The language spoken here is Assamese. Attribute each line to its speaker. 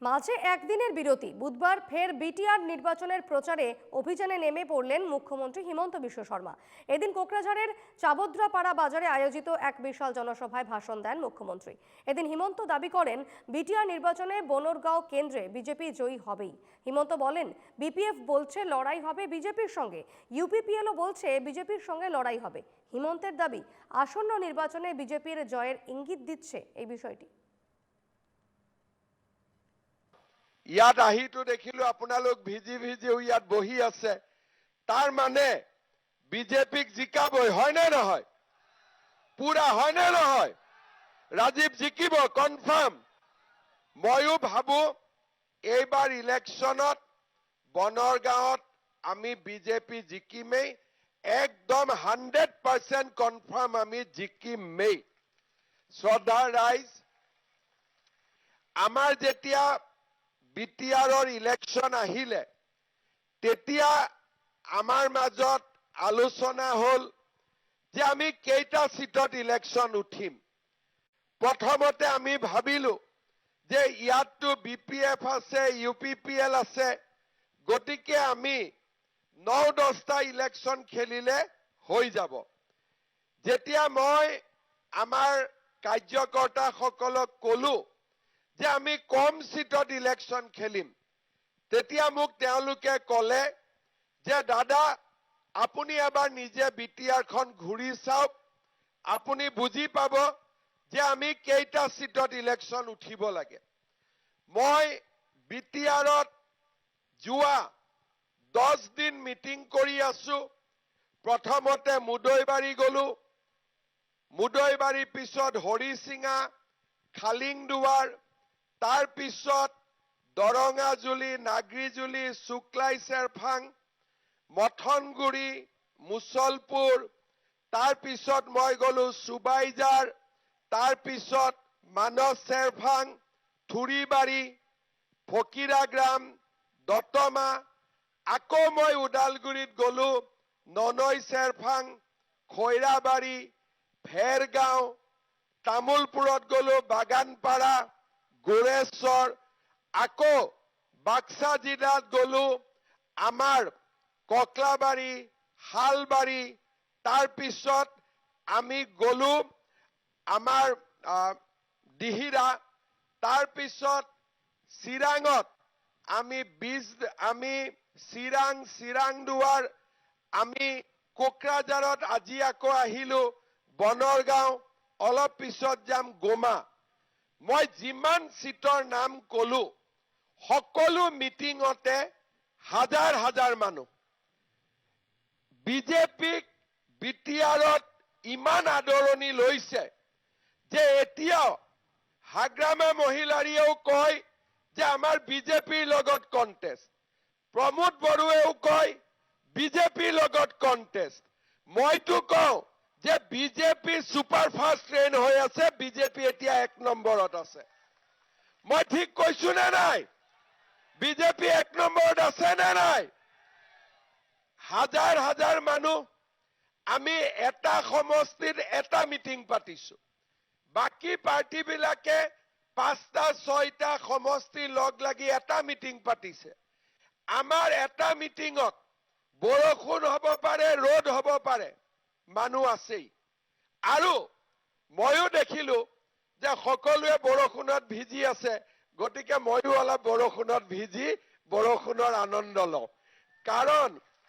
Speaker 1: মাঝে একদিনের বিরতি বুধবার ফের বিটিআর নির্বাচনের প্রচারে অভিযানে নেমে পড়লেন মুখ্যমন্ত্রী হিমন্ত বিশ্ব শর্মা। এদিন কোকরাঝাড়ের চাবদ্রাপাড়া বাজারে আয়োজিত এক বিশাল জনসভায় ভাষণ দেন মুখ্যমন্ত্রী। এদিন হিমন্ত দাবি করেন বিটিআর নির্বাচনে বনরগাঁও কেন্দ্রে বিজেপি জয়ী হবেই। হিমন্ত বলেন বিপিএফ বলছে লড়াই হবে বিজেপির সঙ্গে, ইউপিপিএলও বলছে বিজেপির সঙ্গে লড়াই হবে। হিমন্তের দাবি আসন্ন নির্বাচনে বিজেপির জয়ের ইঙ্গিত দিচ্ছে এই বিষয়টি।
Speaker 2: ইয়াত আহিটো দেখিলো আপোনালোক ভিজি ভিজি ইয়াত বহি আছে, তাৰ মানে বিজেপিক জিকাবই, হয় নে নহয়? পুৰা হয় নে নহয়? ৰাজীৱ জিকিব কনফাৰ্ম। ময়ো ভাবো এইবাৰ ইলেকশ্যনত বনৰগাঁৱত আমি বিজেপি জিকিমেই, একদম 100% কনফাৰ্ম আমি জিকিমেই। শ্ৰদ্ধা ৰাইজ, আমাৰ যেতিয়া বিটিআৰৰ ইলেকশ্যন আহিলে তেতিয়া আমাৰ মাজত আলোচনা হল যে আমি কেইটা সিটত ইলেকশ্যন উঠিম। প্ৰথমতে আমি ভাবিলো যে ইয়াততো বিপিএফ আছে, ইউপিপিএল আছে, গতিকে আমি 9-10টা ইলেকশ্যন খেলিলে হৈ যাব। যেতিয়া মই আমাৰ কাৰ্যকৰ্তাসকলক কলো যে আমি কম সিটত ইলেকশ্যন খেলিম, তেতিয়া মোক তেওঁলোকে কলে যে দাদা আপুনি এবাৰ নিজে বিটিআৰখন ঘূৰি চাওক, আপুনি বুজি পাব যে আমি কেইটা সিটত ইলেকশ্যন উঠিব লাগে। মই বিটিআৰত যোৱা 10 দিন মিটিং কৰি আছো। প্ৰথমতে মুদৈবাৰী গলো, মুদৈবাৰীৰ পিছত হৰিচিঙা, খালিংদুৱাৰ, তাৰ পিছত দৰঙাজুলি, নাগৰিজুলি, শুক্লাই চেৰফাং, মথনগুৰি, মুছলপুৰ, তাৰ পিছত মই গলো সুবাইজাৰ, তাৰ পিছত মানস চেৰফাং, থুৰিবাৰী, ফকিৰাগ্ৰাম, দতমা, আকৌ মই ওদালগুৰিত গলো ননৈ চেৰফাং, খৈৰাবাৰী, ভেৰগাঁও, তামুলপুৰত গলো বাগানপাৰা, গোৰেশ্বৰ, আকৌ বাক্সা জিলাত গলো আমাৰ ককলাবাৰী, শালবাৰী, তাৰ পিছত আমি গলো আমাৰ দিহিৰা, তাৰ পিছত চিৰাঙত আমি চিৰাংদুৱাৰ, আমি কোকৰাঝাৰত আজি আকৌ আহিলো, বনৰগাঁও, অলপ পিছত যাম গোমা। মই যিমান সিটৰ নাম কলো সকলো মিটিঙতে হাজাৰ হাজাৰ মানুহ। বিজেপিক বিটিআৰত ইমান আদৰণি লৈছে যে এতিয়াও হাগ্ৰামা মহিলাৰীয়েও কয় যে আমাৰ বিজেপিৰ লগত কণ্টেষ্ট, প্ৰমোদ বড়োৱেও কয় বিজেপিৰ লগত কণ্টেষ্ট। মইতো কওঁ যে বিজেপি সুপাৰফাষ্ট ট্ৰেইন হৈ আছে, বিজেপি এতিয়া 1 নম্বৰত আছে। মই ঠিক কৈছো নে নাই? বিজেপি 1 নম্বৰত আছে নে নাই? হাজাৰ হাজাৰ মানুহ। আমি এটা সমষ্টিত এটা মিটিং পাতিছো, বাকী পাৰ্টি বিলাকে 5টা 6টা সমষ্টি লগ লাগি এটা মিটিং পাতিছে। আমাৰ এটা মিটিঙত বৰষুণ হ'ব পাৰে, ৰ'দ হ'ব পাৰে, মানুহ আছেই। আৰু ময়ো দেখিলো যে সকলোৱে বৰষুণত ভিজি আছে, গতিকে ময়ো অলপ বৰষুণত ভিজি বৰষুণৰ আনন্দ লওঁ। কাৰণ